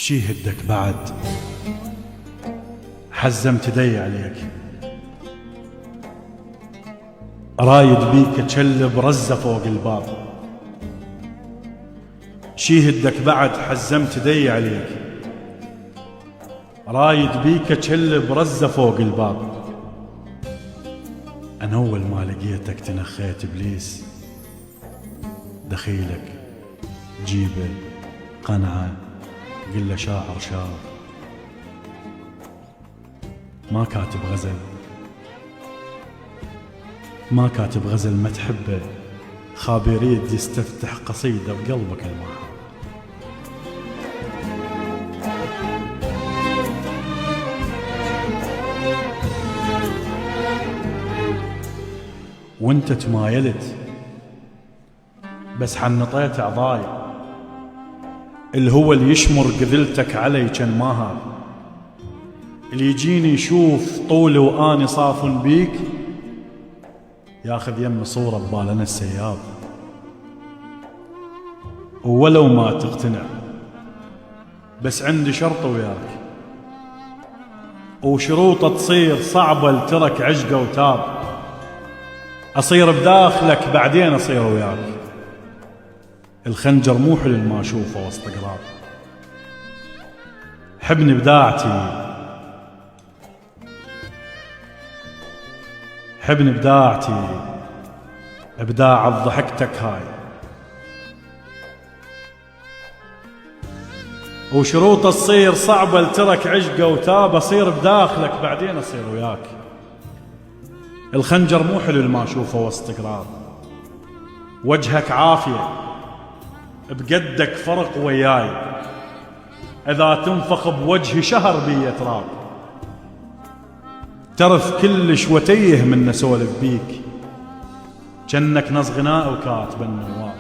شي هدك بعد حزمت دي عليك، رايد بيك تشلب رزة فوق الباب. شي هدك بعد حزمت دي عليك، رايد بيك تشلب رزة فوق الباب. أنا أول ما لقيتك تنخيت إبليس، دخيلك جيبه قنعة قل له شاعر شاعر. ما كاتب غزل، ما كاتب غزل ما تحبه، خاب يريد يستفتح قصيدة بقلبك الماء. وانت تمايلت بس حنطيت اعضاي، الهوى اللي يشمر قذلتك علي كان ماهر، اللي يجيني يشوف طولي واني صاف بيك، ياخذ يم صورة ببالنا السياب. ولو ما تقتنع بس عندي شرط وياك، وشروطه تصير صعبة لترك عشقه وتاب. أصير بداخلك بعدين أصير وياك، الخنجر مو حلو ما أشوفه وسط قراب. حبني بداعتي، حبني بداعتي، ابداع ضحكتك هاي، وشروطه تصير صعبة لترك عشقه وتاب. أصير بداخلك بعدين أصير وياك، الخنجر مو حلو ما أشوفه وسط قراب. وجهك عافية بقدك فرق وياي، إذا تنفخ بوجهي شهر بي تراب. ترف كلش وتيه من نسولف بيك، جنك نص غناء وكاتب النواب.